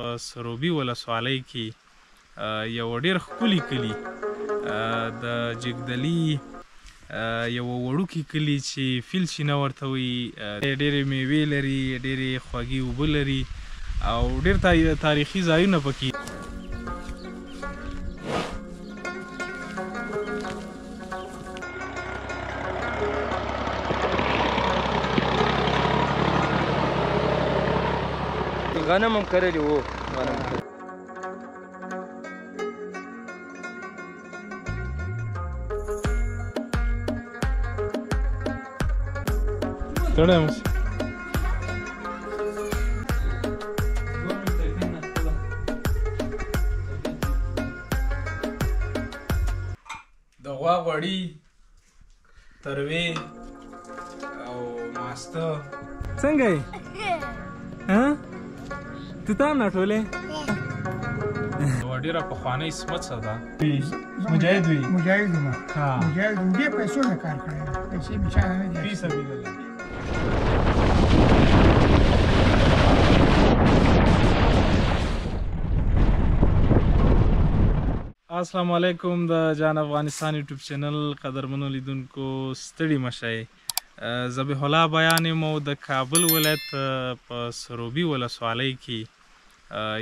په سروبي ولسوالۍ کې یو ډېر ښکلي کلي د جګدلي یو وړوکی کلي چې فیل شینه ورته وایي. ډېرې میوې لري، ډېرې خوږې اوبه لري او ډېر تاریخي ځایونه پکې. غنم هم کرلی وو. ستړی مه شې. د غوا غوړي، تروې او ماسته. څنګه یې؟ ته تا هم نټولې؟ یوه ډېره پخوانۍ سمڅه ده. مجاهد وي؟ مجاهد وم. مجاهد وم. دې پیسو نه کار کړی، پیسې مې چا نه دي. فی سبیل الله. السلام علیکم. د جان افغانستان یوټیوب چینل قدرمنو لیدونکو ستړي مه شئ. ذبیح الله بیان یم او د کابل ولایت په سروبي ولسوالۍ کې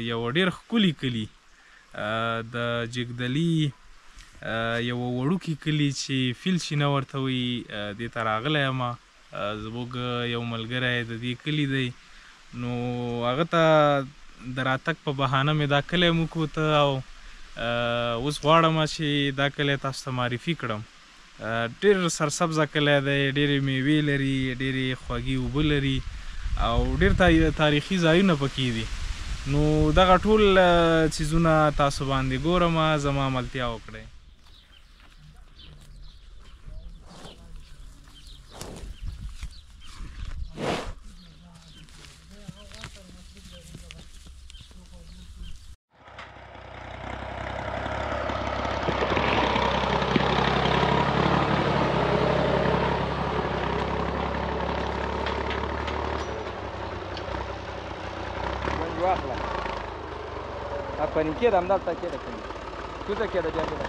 یو ډېر ښکلي کلي د جګدلي یو وړوکی کلي چې فیل شینه ورته وایي، دې ته راغلی یم. زموږ یو ملګری د دې کلي دی، نو هغه ته د راتګ په بهانه مې دا کلی هم وکوته او اوس غواړم چې دا کلی تاسو ته معرفي کړم. ډېر سرسبزه کلی دی، ډېرې میوې لري، ډېرې خوږې اوبه لري او ډېر تاریخي ځایونه پکې دي. نو دغه ټول څیزونه تاسو باندې ګورم، زما ملتیا وکړئ. پنین کې ده همدلته کې ده پنین کوزه کې ده جانبه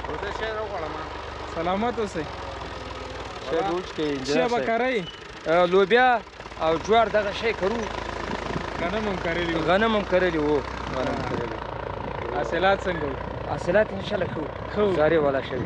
اوسه شی راغواړم. سلامت اوسئ. شی روج کې شی به کرئ؟ لوبیا او جوار دغه شی کرو. غنم هم کرلی وو؟ غنم هم کرلی وو. حاصلات څنګه وو؟ حاصلات انشاءالله ښه وو. زارې والا شوي.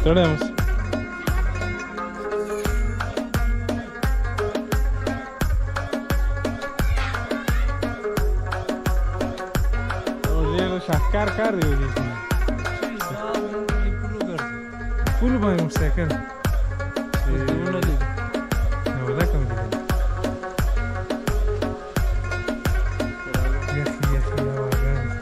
ستړی مه شې. ډېر شاهکار کار دی ودې کې. پولو باندې موټرسایکل ودکه مې لیدل. یخي یخي هواګانې.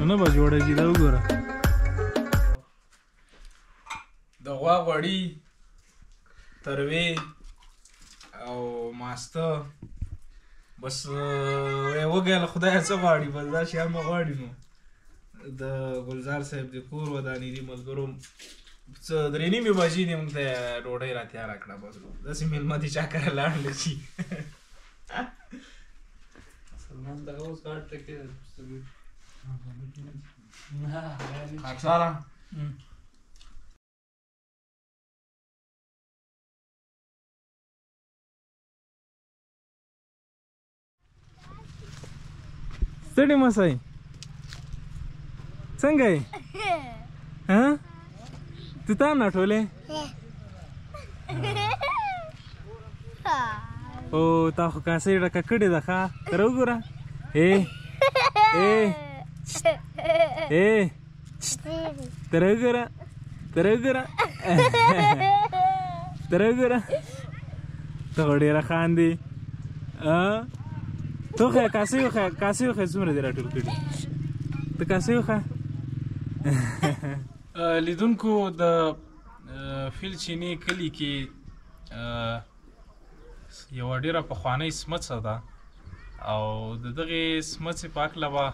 نه به جوړېږي. دا وګوره، د غوا غوړي، تروې او ماسته. بس وږی له خدایه څه غواړي، بس دا شیان به غواړي. نو د ګلزار صاحب د کور ودانیدي ملګرو څه 3:30 بجې دې موږ ته ډوډۍ را تیاره کړه. بس داسې مېلمه دي چا کره لاړ نه شي. سلمان دغه اوس غاټ ټکې خاکساره ستړي مسئ څنګه یې ها ته تا نه ټولې او تا خو کاسې ډکه کړې ده ښه تر وګوره تر وګوره ته خو ډېره خاندې ته وښیه کاسې وښیه څومره دې راټول کړي ته کاسې وښیه لیدونکو د فیل چینې کلي کې یوه ډېره پخوانۍ سمڅه ده او د دغې سمڅې په هکله به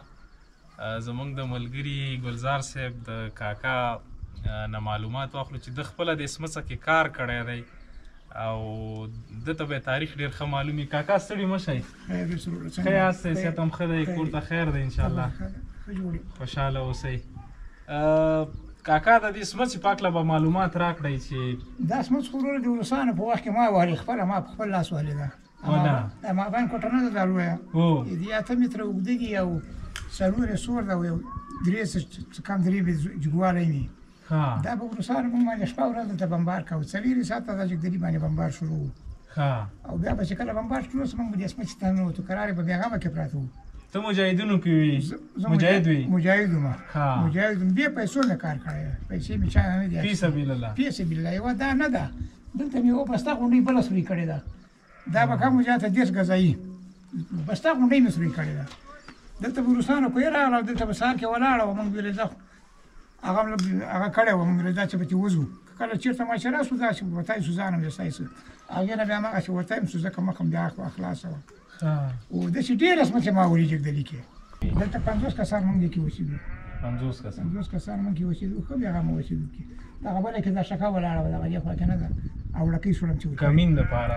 زموږ د ملګري ګلزار صاحب د کاکا نه معلومات واخلو چې د خپله دې سمڅه کې کار کړی دی او دته به تاریخ ډېر ښه معلوم وي کاکا ستړي مه شئ ښه یاست صحت هم ښه دی کور ته خیر دی انشاءالله خوشحاله اوسئ کاکا د دې سمڅې په هکله به معلومات راکړئ چې دا سمڅ خو وروره د روسانو په وخت کې ما والې خپله ما په خپل لاس والې ده دا مابین کوټه نه ده دا لویه د 8 متره اوږده دي او 4 سور ده او 3 څه کم 3 جګوالی وي دا به روسانو موږ باندې شپه ورځ دلته بمبار کوو 4 ساعته دا جګدلي باندې بمبار شروع وو او بیا به چې کله بمبار شروع سو موږ به دې سمڅې ته ننوتو کرارې به بیا هغه کې پراته وو ته مجاهدینو کې وي مجاهد وي مجاهد وم بې پیسو مې کار کړی پیسې مې چا نه دي فی سبیل الله فی سبیل الله یوه دا نه ده دلته مې یوه بسته غونډۍ بله سوري کړې ده دا به کم وجاته 10 ګزایي بسته غونډۍ مې سوري کړې ده دلته به روسانو کوی راغله او دلته به سهار کې ولاړه وه موږ ویلې ځه هغه کړی وه موږ ویلې ځه چې به چې وځو کله چېرته ماشه راسو دا چې وتی سو ځان هم د ستاسو هغې نه بیا هماغه چې وتی یم سو ځکه مخ هم بیا خلاصه وه او داسې ډېره سمڅې ما ولي جګدلي کې دلته 50 کسان موږ دې کې اوسېدو 50 کسان موږ کې اوسېدو ښه بیا هغه مو اوسېدو کې دغه بله کې دا شکه ولاړه وه دغه دې خوا کې نه ده او لکۍ سوړم چې کمین دپاره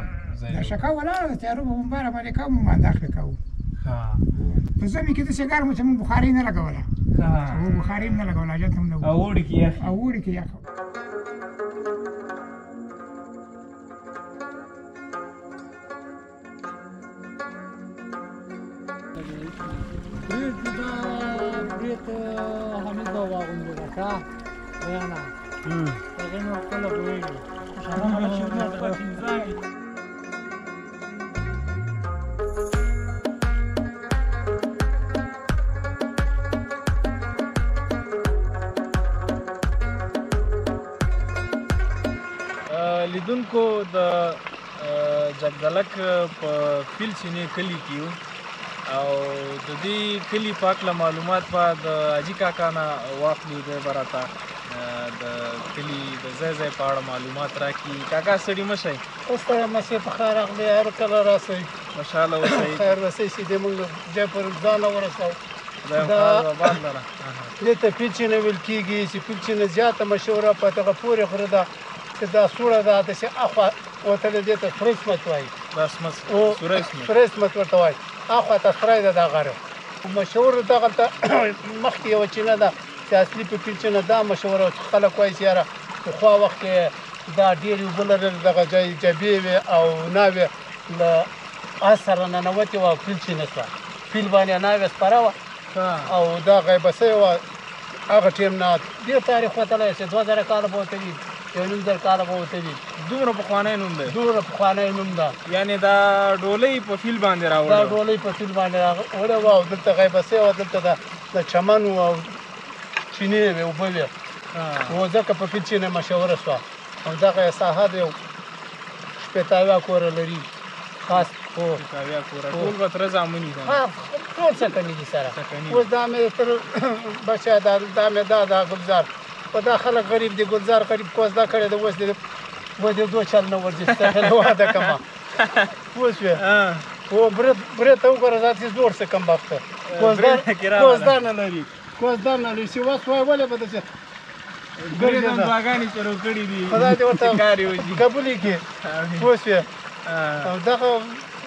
دا شکه ولاړه ده تیارو به بمباره باندې کوو موږ انداخلې کوو په ژمي کې داسې ګرمه چې موږ بخارۍ نه لګوله بخارۍ هم نه لګوله حاجت هم نه و او اوړي کې یخ او اوړي کې یخ حمید بابا غونډه ده ښه بیانه هغې نو خپله پوهېږي لیدونکو د جګدلک په فیل چینې کلي کې یو او د دې کلي په هکله معلومات به د حاجي کاکا نه واخلو دی به راته د کلي د ځای ځای په اړه معلومات راکړي کاکا ستړي مه شئ ستړی مه شئ په خیر راغلئ هر کله راسئ خوشحاله اوسئ خیر رسئ چې دې موږ ځای پر ځانه ورسوو خدای خیر وباد لره دې ته فیل چینه ویل کېږي چې فیل چینه زیاته مشهوره په دغه پورې غره ده چې دا سوړه ده داسې اخوا وتلې دې ته سوری سمڅ وایي دا سمڅ سوری سمڅ ورته وایي اخوا ته سری ده دا غره مشهور دغلته مخکې یوه چینه ده چې اصلي په فیل چینه دا مشهوره چې خلک وایي چې یاره پخوا وخت کې دا ډېرې اوبه لرل دغه جبې وې او ناوې له اس سره ننوتې وه فیل چینه شوه فیل باندې ناوې سپره وه او دا غیبه سوې وه هغه ټیم نه ډېر تاریخ وتلی چې 2000 کاله به ورته وي 1.5 کاله به ورته وي دومره پخوانی نوم دی دومره پخوانی نوم ده یعنې دا ډولۍ په فیل باندې راوړې دا ډولۍ په فیل باندې راوړې وه او دلته غیبه سوې وه دلته د چمن وه او چینې وې اوبه وې نو ځکه په فیل چینې مشهوره شوه او دغه ساحه د یو 80 کوره لري خاص ټول به تره زامن دي ټول څکني دي سره اوس دا مې تر بچه دا مې دا ګلزار په دا خلک غریب دي ګلزار غریب کوزده کړی ده اوس دې دو چل نه ورځي څه واده کومه اوس وې او برې ته وګوره ذاتي زوړ څه کم وخته کوزده نه لري چې اوس وایي ولې به داسې ګرځم باغانې شروع کړي دي خدای دې ورته قبولې کړي اوس وې او دغه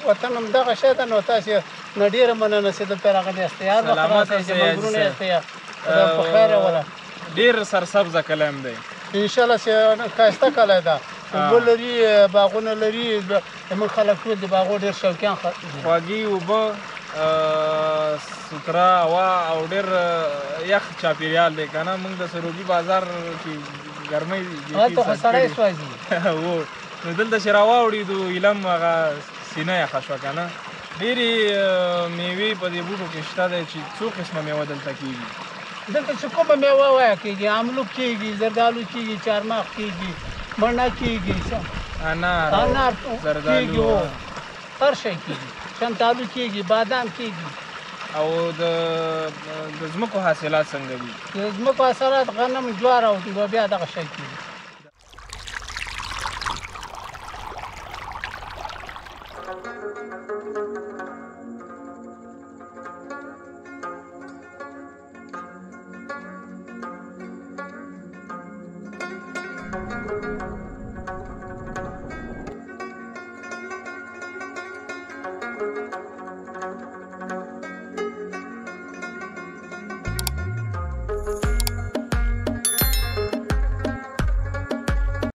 وطن هم دغه شی ده نو تاسې نه ډېره مننه چې دلته راغلي یاست هر وخت سلامت راسئ چې اوسئ ملګرونه عزیز یاست یا په خیر وله ډېر سرسبزه کلام دی انشاءالله چې ښایسته کلی ده اوبه لري باغونه لري زموږ خلک ټول د باغو ډېر شوقیان دي خواږي اوبه سوتره هوا او ډېر یخ چاپېریال دی که نه موږ د سروبي بازار کې ګرمۍ هلته خو سړی سوځي و نو دلته چې راواوړېدو ایلم هغه سینه یخه شوه که نه ډېرې میوې په دې بوټو کې شته دی چې څو قسمه میوه دلته کېږي دلته چې کومه میوه وایه کېږي املوک کېږي زردالو کېږي چارمغز کېږي مڼه کېږي انار کېږي هر شی کېږي شنتالو کېږي بادام کېږي او د ځمکو حاصلات څنګه دي د ځمکو حاصلات غنم جوار او بیا دغه شی کېږي